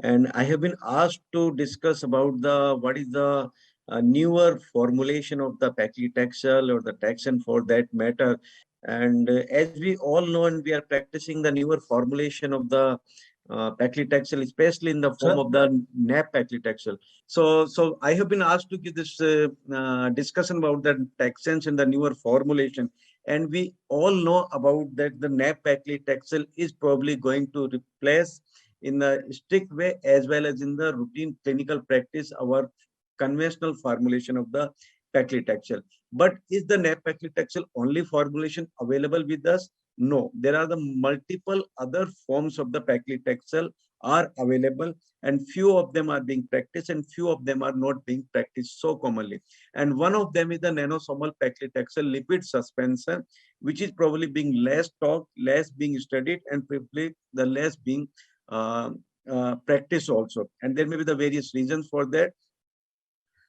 and I have been asked to discuss about the what is the newer formulation of the paclitaxel or the taxane for that matter. And as we all know, and we are practicing the newer formulation of the paclitaxel, especially in the form of the NAP paclitaxel. So I have been asked to give this discussion about the taxanes and the newer formulation. And we all know about that the NAP paclitaxel is probably going to replace in the strict way as well as in the routine clinical practice our conventional formulation of the paclitaxel. But is the nab-paclitaxel only formulation available with us? No, there are the multiple other forms of the paclitaxel are available, and few of them are being practiced and few of them are not being practiced so commonly. And one of them is the nanosomal paclitaxel lipid suspension, which is probably being less talked, less being studied, and probably the less being uh, practice also. And there may be the various reasons for that.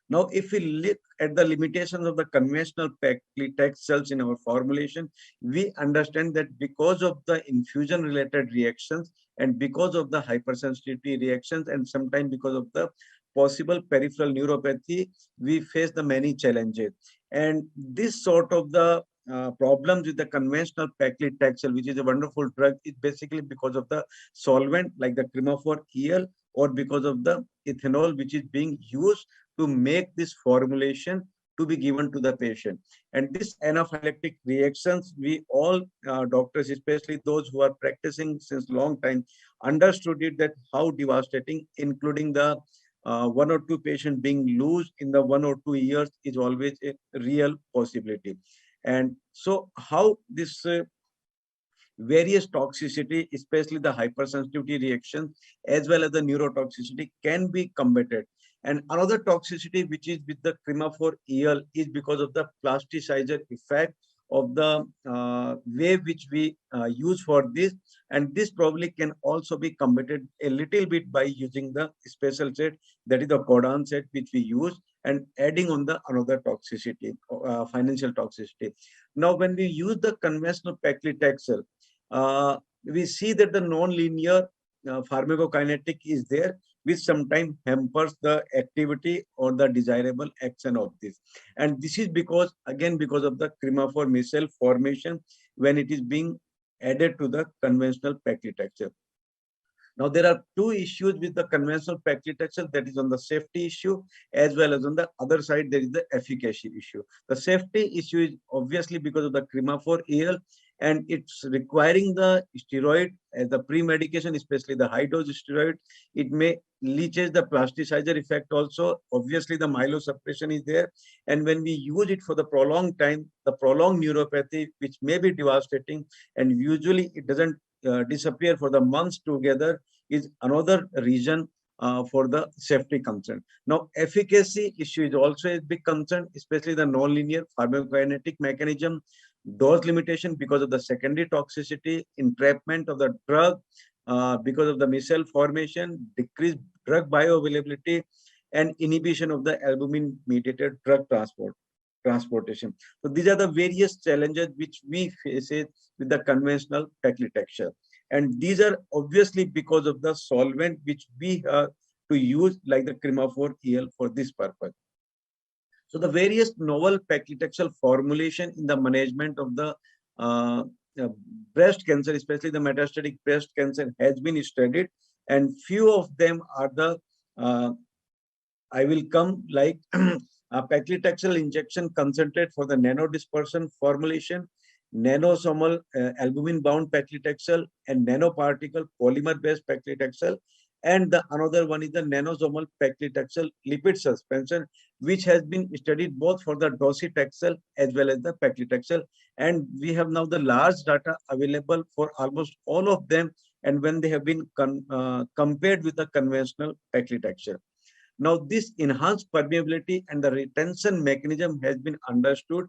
Now, if we look at the limitations of the conventional paclitaxels in our formulation, we understand that because of the infusion-related reactions and because of the hypersensitivity reactions and sometimes because of the possible peripheral neuropathy, we face the many challenges. And this sort of the problems with the conventional paclitaxel, which is a wonderful drug, is basically because of the solvent like the chromophore EL or because of the ethanol which is being used to make this formulation to be given to the patient. And this anaphylactic reactions, we all doctors, especially those who are practicing since long time, understood it that how devastating, including the one or two patients being lose in the 1 or 2 years is always a real possibility. And so how this various toxicity, especially the hypersensitivity reaction, as well as the neurotoxicity, can be combated. And another toxicity, which is with the chromophore EL, is because of the plasticizer effect of the way which we use for this. And this probably can also be combated a little bit by using the special set, that is the codon set, which we use, and adding on the another toxicity, financial toxicity. Now, when we use the conventional paclitaxel, we see that the non-linear pharmacokinetic is there, which sometimes hampers the activity or the desirable action of this. And this is because, again, because of the chromophore micelle formation when it is being added to the conventional paclitaxel. Now, there are two issues with the conventional paclitaxel, that is on the safety issue, as well as on the other side, there is the efficacy issue. The safety issue is obviously because of the chromophore EL, and it's requiring the steroid as the pre-medication, especially the high-dose steroid. It may leaches the plasticizer effect also. Obviously, the myelosuppression is there. And when we use it for the prolonged time, the prolonged neuropathy, which may be devastating, and usually it doesn't disappear for the months together, is another reason for the safety concern. Now, efficacy issue is also a big concern, especially the non-linear pharmacokinetic mechanism, dose limitation because of the secondary toxicity, entrapment of the drug because of the micelle formation, decreased drug bioavailability, and inhibition of the albumin-mediated drug transportation. So these are the various challenges which we face with the conventional paclitaxel. And these are obviously because of the solvent which we have to use like the chromophore EL for this purpose. So the various novel paclitaxel formulation in the management of the uh, uh, breast cancer, especially the metastatic breast cancer, has been studied, and few of them are the uh, I will come like a paclitaxel injection concentrate for the nanodispersion formulation, nanosomal albumin-bound paclitaxel, and nanoparticle polymer-based paclitaxel. And the another one is the nanosomal paclitaxel lipid suspension, which has been studied both for the docetaxel as well as the paclitaxel. And we have now the large data available for almost all of them, and when they have been compared with the conventional paclitaxel. Now, this enhanced permeability and the retention mechanism has been understood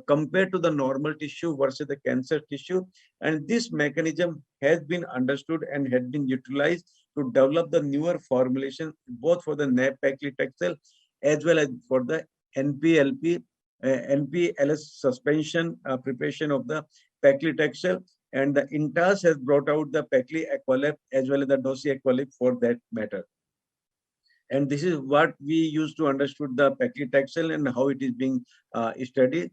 compared to the normal tissue versus the cancer tissue. And this mechanism has been understood and had been utilized to develop the newer formulation, both for the nab-paclitaxel as well as for the NPLP, NPLS suspension preparation of the paclitaxel. and the INTAS has brought out the Paclitaxel as well as the docetaxel for that matter. And this is what we used to understood the paclitaxel and how it is being studied.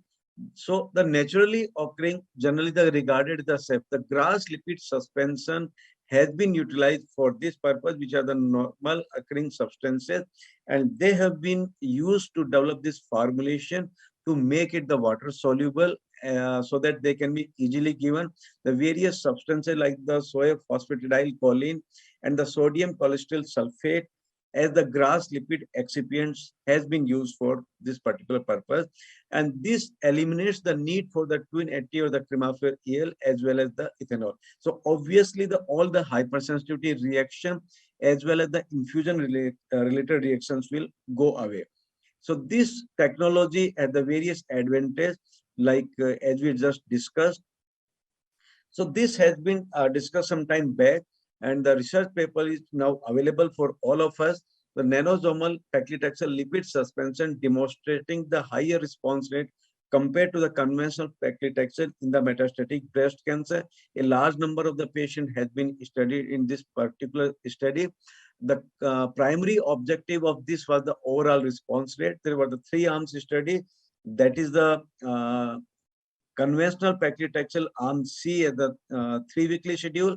So the naturally occurring, generally the regarded the SEP, the grass lipid suspension has been utilized for this purpose, which are the normal occurring substances, and they have been used to develop this formulation to make it the water soluble, so that they can be easily given. The various substances like the soy phosphatidylcholine and the sodium cholesterol sulfate as the grass lipid excipients has been used for this particular purpose, and this eliminates the need for the twin AT or the cremafir EL as well as the ethanol. So obviously the all the hypersensitivity reaction as well as the infusion related reactions will go away. So this technology has the various advantages, like as we just discussed. So this has been discussed some time back, and the research paper is now available for all of us. The nanosomal paclitaxel lipid suspension demonstrating the higher response rate compared to the conventional paclitaxel in the metastatic breast cancer. A large number of the patient has been studied in this particular study. The primary objective of this was the overall response rate. There were the 3 arms study. That is the conventional paclitaxel arm C as the 3-weekly schedule,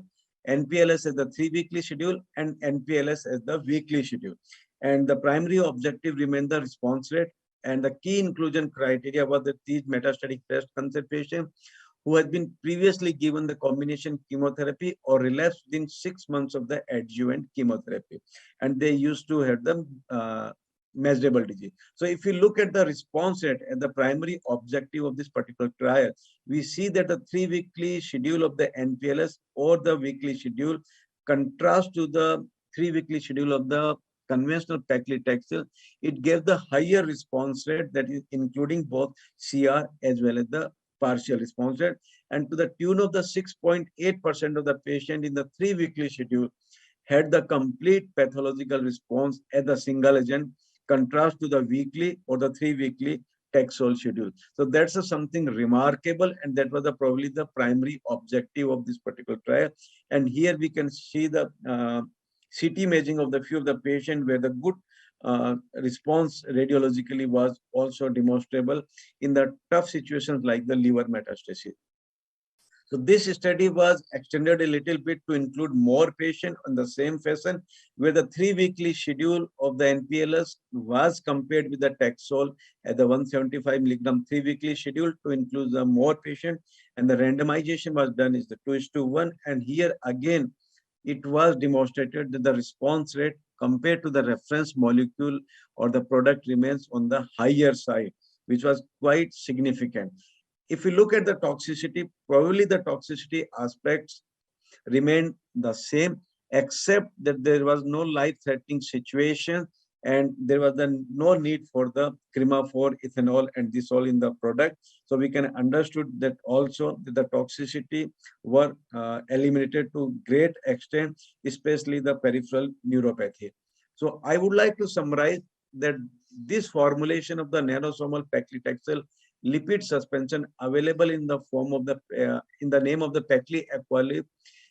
NPLS as the 3-weekly schedule, and NPLS as the weekly schedule. And the primary objective remained the response rate. And the key inclusion criteria was that these metastatic breast cancer patients who had been previously given the combination chemotherapy or relapsed within 6 months of the adjuvant chemotherapy. And they used to have the measurable disease. So if you look at the response rate and the primary objective of this particular trial, we see that the 3-weekly schedule of the NPLS or the weekly schedule contrast to the 3-weekly schedule of the conventional paclitaxel. It gave the higher response rate, that is including both CR as well as the partial response rate, and to the tune of the 6.8% of the patient in the 3-weekly schedule had the complete pathological response as a single agent, contrast to the weekly or the 3-weekly Taxol schedule. So that's something remarkable, and that was probably the primary objective of this particular trial. And here we can see the CT imaging of the few of the patient where the good response radiologically was also demonstrable in the tough situations like the liver metastasis. So this study was extended a little bit to include more patients in the same fashion, where the 3-weekly schedule of the NPLS was compared with the Taxol at the 175 milligram 3-weekly schedule to include the more patient, and the randomization was done is the 2:1. And here again, it was demonstrated that the response rate compared to the reference molecule or the product remains on the higher side, which was quite significant. If you look at the toxicity, probably the toxicity aspects remained the same, except that there was no life-threatening situation and there was no need for the crema-4 ethanol and this all in the product. So we can understood that also that the toxicity were eliminated to great extent, especially the peripheral neuropathy. So I would like to summarize that this formulation of the nanosomal paclitaxel lipid suspension available in the form of the in the name of the Paclitaxel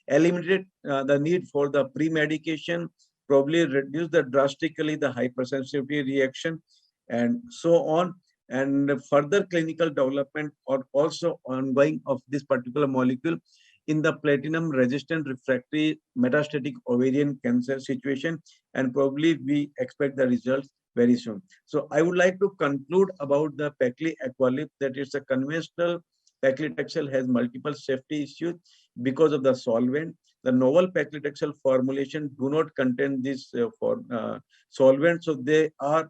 eliminated the need for the pre-medication, probably reduced the drastically the hypersensitivity reaction, and so on. And further clinical development or also ongoing of this particular molecule in the platinum resistant refractory metastatic ovarian cancer situation, and probably we expect the results very soon. So I would like to conclude about the Paclitaxel that it's a conventional paclitaxel has multiple safety issues because of the solvent. The novel paclitaxel formulation do not contain this solvent, so they are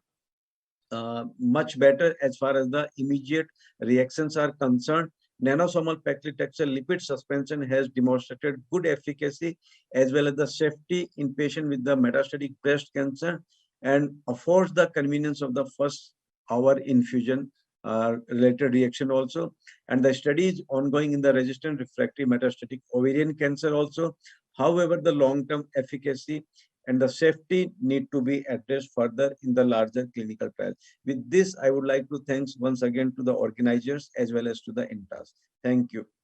much better as far as the immediate reactions are concerned. Nanosomal paclitaxel lipid suspension has demonstrated good efficacy as well as the safety in patients with the metastatic breast cancer and affords the convenience of the first hour infusion related reaction also. And the study is ongoing in the resistant refractory metastatic ovarian cancer also. However, the long-term efficacy and the safety need to be addressed further in the larger clinical trial. With this, I would like to thanks once again to the organizers as well as to the INTAS. Thank you.